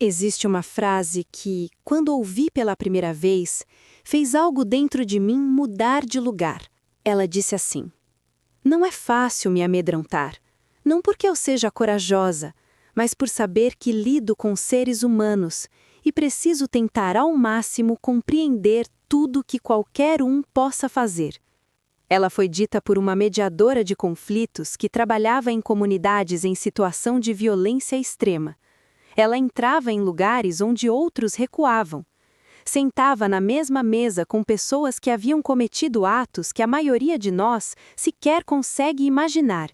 Existe uma frase que, quando ouvi pela primeira vez, fez algo dentro de mim mudar de lugar. Ela disse assim: "Não é fácil me amedrontar, não porque eu seja corajosa, mas por saber que lido com seres humanos e preciso tentar ao máximo compreender tudo que qualquer um possa fazer." Ela foi dita por uma mediadora de conflitos que trabalhava em comunidades em situação de violência extrema. Ela entrava em lugares onde outros recuavam. Sentava na mesma mesa com pessoas que haviam cometido atos que a maioria de nós sequer consegue imaginar.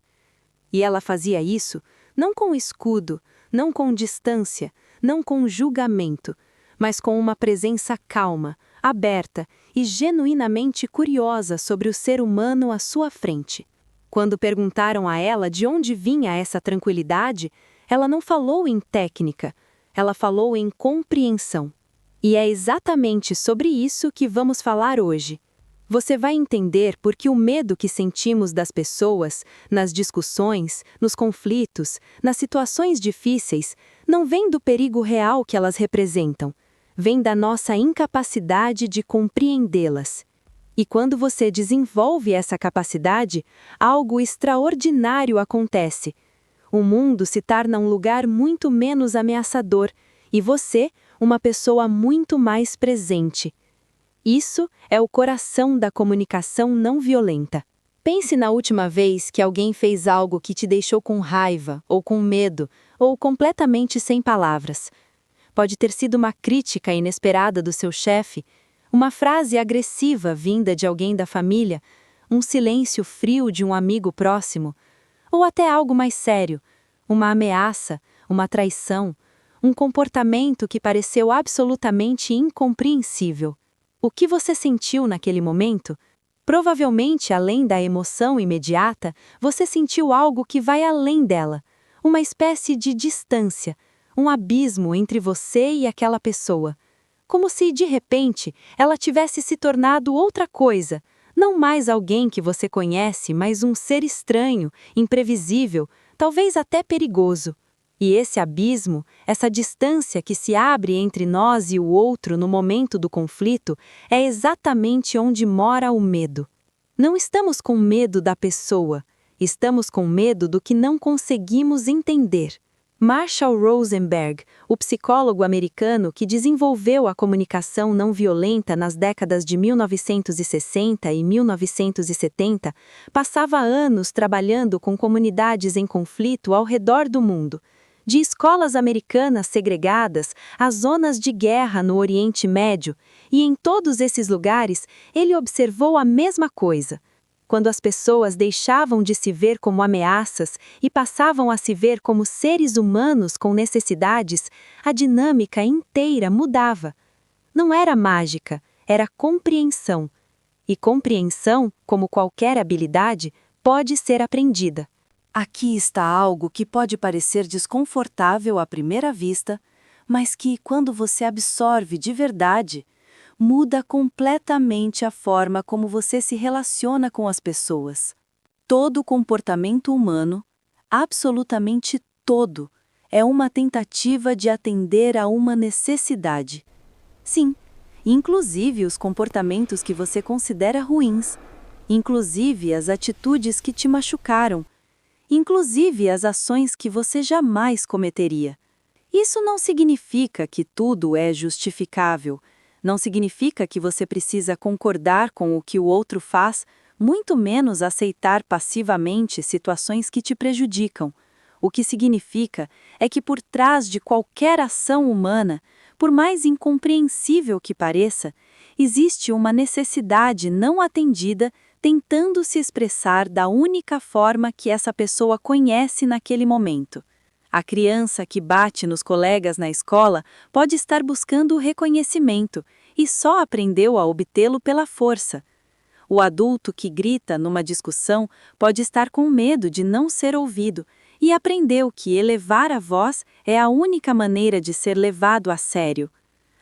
E ela fazia isso não com escudo, não com distância, não com julgamento, mas com uma presença calma, aberta e genuinamente curiosa sobre o ser humano à sua frente. Quando perguntaram a ela de onde vinha essa tranquilidade, ela não falou em técnica, ela falou em compreensão. E é exatamente sobre isso que vamos falar hoje. Você vai entender por que o medo que sentimos das pessoas, nas discussões, nos conflitos, nas situações difíceis, não vem do perigo real que elas representam, vem da nossa incapacidade de compreendê-las. E quando você desenvolve essa capacidade, algo extraordinário acontece. O mundo se torna um lugar muito menos ameaçador e você, uma pessoa muito mais presente. Isso é o coração da comunicação não violenta. Pense na última vez que alguém fez algo que te deixou com raiva, ou com medo, ou completamente sem palavras. Pode ter sido uma crítica inesperada do seu chefe, uma frase agressiva vinda de alguém da família, um silêncio frio de um amigo próximo, ou até algo mais sério, uma ameaça, uma traição, um comportamento que pareceu absolutamente incompreensível. O que você sentiu naquele momento? Provavelmente, além da emoção imediata, você sentiu algo que vai além dela, uma espécie de distância, um abismo entre você e aquela pessoa. Como se, de repente, ela tivesse se tornado outra coisa, não mais alguém que você conhece, mas um ser estranho, imprevisível, talvez até perigoso. E esse abismo, essa distância que se abre entre nós e o outro no momento do conflito, é exatamente onde mora o medo. Não estamos com medo da pessoa, estamos com medo do que não conseguimos entender. Marshall Rosenberg, o psicólogo americano que desenvolveu a comunicação não violenta nas décadas de 1960 e 1970, passava anos trabalhando com comunidades em conflito ao redor do mundo. De escolas americanas segregadas a zonas de guerra no Oriente Médio, e em todos esses lugares ele observou a mesma coisa. Quando as pessoas deixavam de se ver como ameaças e passavam a se ver como seres humanos com necessidades, a dinâmica inteira mudava. Não era mágica, era compreensão. E compreensão, como qualquer habilidade, pode ser aprendida. Aqui está algo que pode parecer desconfortável à primeira vista, mas que, quando você absorve de verdade, muda completamente a forma como você se relaciona com as pessoas. Todo comportamento humano, absolutamente todo, é uma tentativa de atender a uma necessidade. Sim, inclusive os comportamentos que você considera ruins, inclusive as atitudes que te machucaram, inclusive as ações que você jamais cometeria. Isso não significa que tudo é justificável, não significa que você precisa concordar com o que o outro faz, muito menos aceitar passivamente situações que te prejudicam. O que significa é que por trás de qualquer ação humana, por mais incompreensível que pareça, existe uma necessidade não atendida tentando se expressar da única forma que essa pessoa conhece naquele momento. A criança que bate nos colegas na escola pode estar buscando o reconhecimento e só aprendeu a obtê-lo pela força. O adulto que grita numa discussão pode estar com medo de não ser ouvido e aprendeu que elevar a voz é a única maneira de ser levado a sério.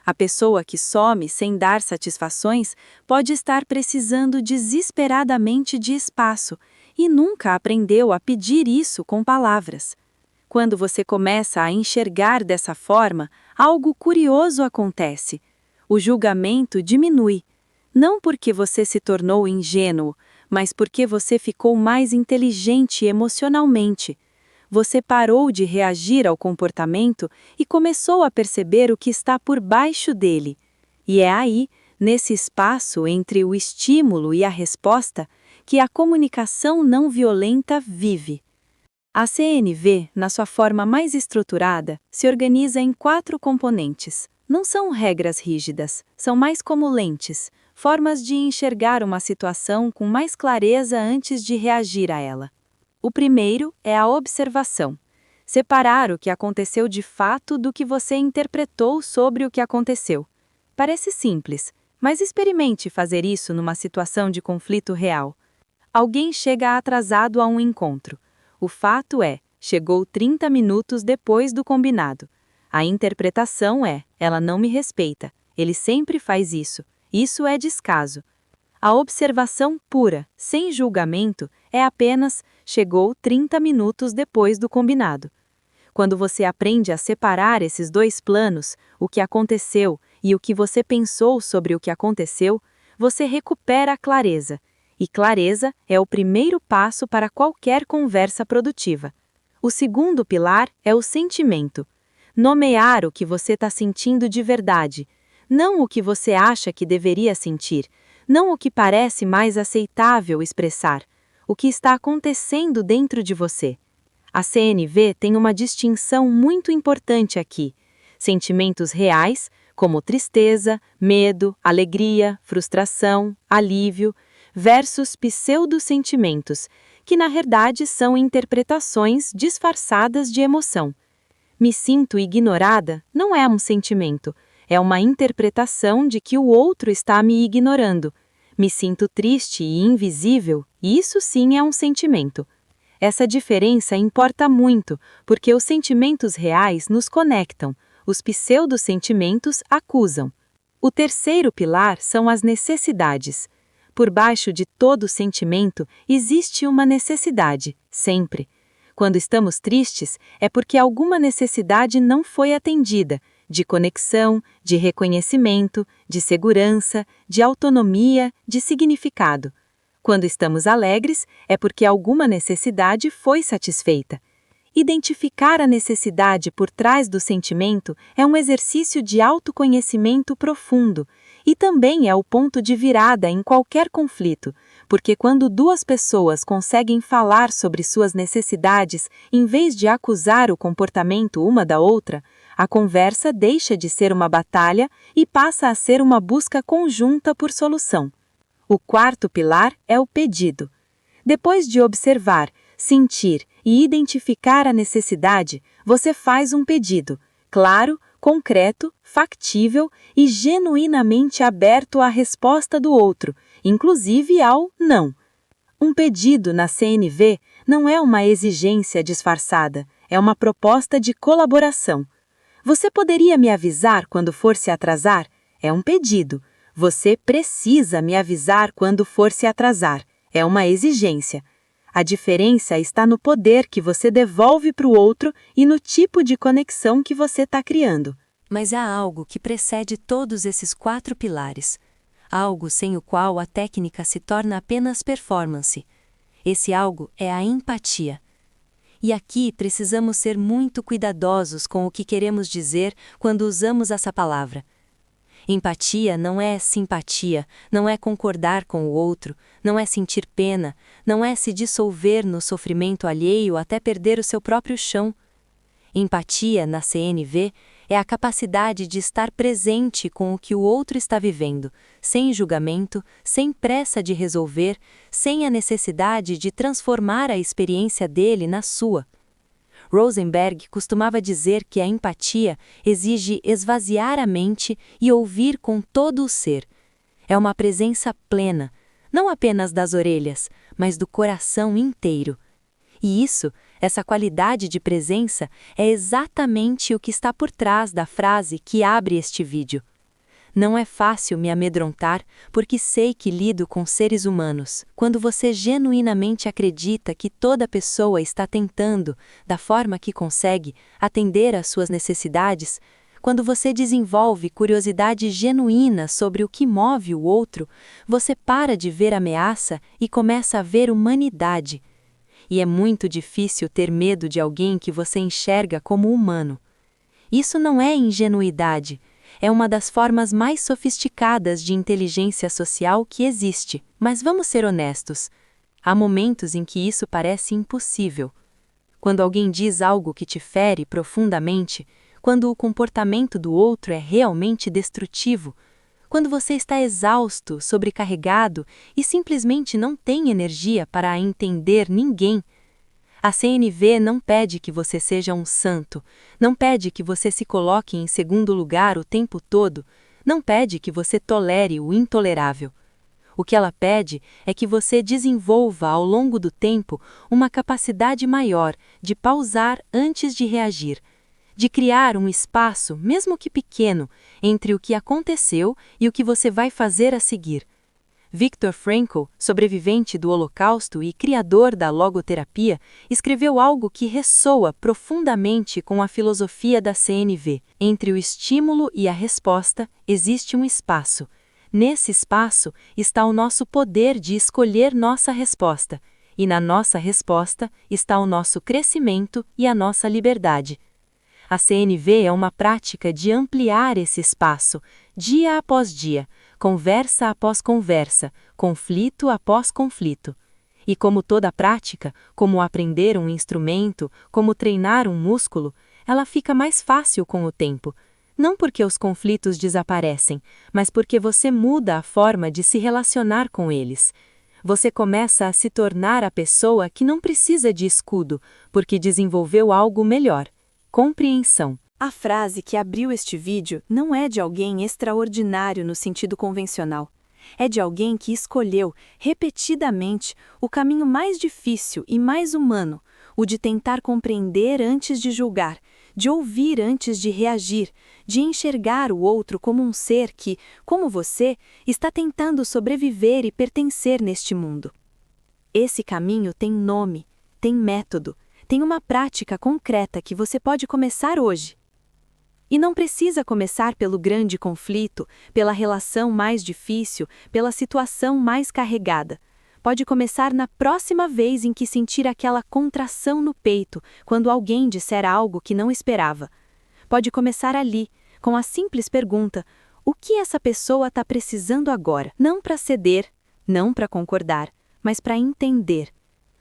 A pessoa que some sem dar satisfações pode estar precisando desesperadamente de espaço e nunca aprendeu a pedir isso com palavras. Quando você começa a enxergar dessa forma, algo curioso acontece. O julgamento diminui. Não porque você se tornou ingênuo, mas porque você ficou mais inteligente emocionalmente. Você parou de reagir ao comportamento e começou a perceber o que está por baixo dele. E é aí, nesse espaço entre o estímulo e a resposta, que a comunicação não violenta vive. A CNV, na sua forma mais estruturada, se organiza em 4 componentes. Não são regras rígidas, são mais como lentes, formas de enxergar uma situação com mais clareza antes de reagir a ela. O primeiro é a observação. Separar o que aconteceu de fato do que você interpretou sobre o que aconteceu. Parece simples, mas experimente fazer isso numa situação de conflito real. Alguém chega atrasado a um encontro. O fato é, chegou 30 minutos depois do combinado. A interpretação é, ela não me respeita, ele sempre faz isso, isso é descaso. A observação pura, sem julgamento, é apenas, chegou 30 minutos depois do combinado. Quando você aprende a separar esses 2 planos, o que aconteceu e o que você pensou sobre o que aconteceu, você recupera a clareza. E clareza é o primeiro passo para qualquer conversa produtiva. O segundo pilar é o sentimento. Nomear o que você está sentindo de verdade, não o que você acha que deveria sentir, não o que parece mais aceitável expressar, o que está acontecendo dentro de você. A CNV tem uma distinção muito importante aqui. Sentimentos reais, como tristeza, medo, alegria, frustração, alívio, versus pseudo-sentimentos, que na verdade são interpretações disfarçadas de emoção. Me sinto ignorada não é um sentimento, é uma interpretação de que o outro está me ignorando. Me sinto triste e invisível, isso sim é um sentimento. Essa diferença importa muito, porque os sentimentos reais nos conectam, os pseudo-sentimentos acusam. O terceiro pilar são as necessidades. Por baixo de todo sentimento existe uma necessidade, sempre. Quando estamos tristes, é porque alguma necessidade não foi atendida, de conexão, de reconhecimento, de segurança, de autonomia, de significado. Quando estamos alegres, é porque alguma necessidade foi satisfeita. Identificar a necessidade por trás do sentimento é um exercício de autoconhecimento profundo e também é o ponto de virada em qualquer conflito, porque quando 2 pessoas conseguem falar sobre suas necessidades em vez de acusar o comportamento uma da outra, a conversa deixa de ser uma batalha e passa a ser uma busca conjunta por solução. O quarto pilar é o pedido. Depois de observar, sentir e identificar a necessidade, você faz um pedido, claro, concreto, factível e genuinamente aberto à resposta do outro, inclusive ao não. Um pedido na CNV não é uma exigência disfarçada, é uma proposta de colaboração. Você poderia me avisar quando for se atrasar? É um pedido. Você precisa me avisar quando for se atrasar. É uma exigência. A diferença está no poder que você devolve para o outro e no tipo de conexão que você está criando. Mas há algo que precede todos esses 4 pilares. Algo sem o qual a técnica se torna apenas performance. Esse algo é a empatia. E aqui precisamos ser muito cuidadosos com o que queremos dizer quando usamos essa palavra. Empatia não é simpatia, não é concordar com o outro, não é sentir pena, não é se dissolver no sofrimento alheio até perder o seu próprio chão. Empatia, na CNV, é a capacidade de estar presente com o que o outro está vivendo, sem julgamento, sem pressa de resolver, sem a necessidade de transformar a experiência dele na sua. Rosenberg costumava dizer que a empatia exige esvaziar a mente e ouvir com todo o ser. É uma presença plena, não apenas das orelhas, mas do coração inteiro. E isso, essa qualidade de presença, é exatamente o que está por trás da frase que abre este vídeo. Não é fácil me amedrontar, porque sei que lido com seres humanos. Quando você genuinamente acredita que toda pessoa está tentando, da forma que consegue, atender às suas necessidades, quando você desenvolve curiosidade genuína sobre o que move o outro, você para de ver ameaça e começa a ver humanidade. E é muito difícil ter medo de alguém que você enxerga como humano. Isso não é ingenuidade. É uma das formas mais sofisticadas de inteligência social que existe. Mas vamos ser honestos. Há momentos em que isso parece impossível. Quando alguém diz algo que te fere profundamente, quando o comportamento do outro é realmente destrutivo, quando você está exausto, sobrecarregado e simplesmente não tem energia para entender ninguém. A CNV não pede que você seja um santo, não pede que você se coloque em segundo lugar o tempo todo, não pede que você tolere o intolerável. O que ela pede é que você desenvolva ao longo do tempo uma capacidade maior de pausar antes de reagir, de criar um espaço, mesmo que pequeno, entre o que aconteceu e o que você vai fazer a seguir. Viktor Frankl, sobrevivente do Holocausto e criador da logoterapia, escreveu algo que ressoa profundamente com a filosofia da CNV. Entre o estímulo e a resposta existe um espaço. Nesse espaço está o nosso poder de escolher nossa resposta, e na nossa resposta está o nosso crescimento e a nossa liberdade. A CNV é uma prática de ampliar esse espaço, dia após dia, conversa após conversa, conflito após conflito. E como toda prática, como aprender um instrumento, como treinar um músculo, ela fica mais fácil com o tempo. Não porque os conflitos desaparecem, mas porque você muda a forma de se relacionar com eles. Você começa a se tornar a pessoa que não precisa de escudo, porque desenvolveu algo melhor. Compreensão. A frase que abriu este vídeo não é de alguém extraordinário no sentido convencional. É de alguém que escolheu, repetidamente, o caminho mais difícil e mais humano, o de tentar compreender antes de julgar, de ouvir antes de reagir, de enxergar o outro como um ser que, como você, está tentando sobreviver e pertencer neste mundo. Esse caminho tem nome, tem método, tem uma prática concreta que você pode começar hoje. E não precisa começar pelo grande conflito, pela relação mais difícil, pela situação mais carregada. Pode começar na próxima vez em que sentir aquela contração no peito, quando alguém disser algo que não esperava. Pode começar ali, com a simples pergunta: o que essa pessoa está precisando agora? Não para ceder, não para concordar, mas para entender.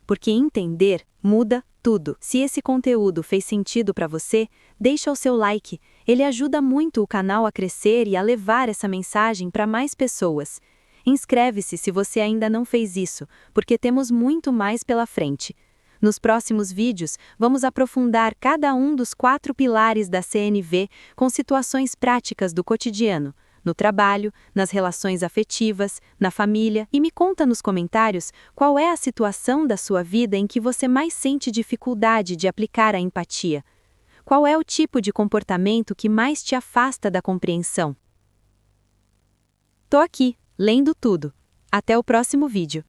Porque entender muda tudo. Se esse conteúdo fez sentido para você, deixa o seu like. Ele ajuda muito o canal a crescer e a levar essa mensagem para mais pessoas. Inscreve-se se você ainda não fez isso, porque temos muito mais pela frente. Nos próximos vídeos, vamos aprofundar cada um dos 4 pilares da CNV com situações práticas do cotidiano, no trabalho, nas relações afetivas, na família, e me conta nos comentários qual é a situação da sua vida em que você mais sente dificuldade de aplicar a empatia. Qual é o tipo de comportamento que mais te afasta da compreensão? Tô aqui, lendo tudo. Até o próximo vídeo.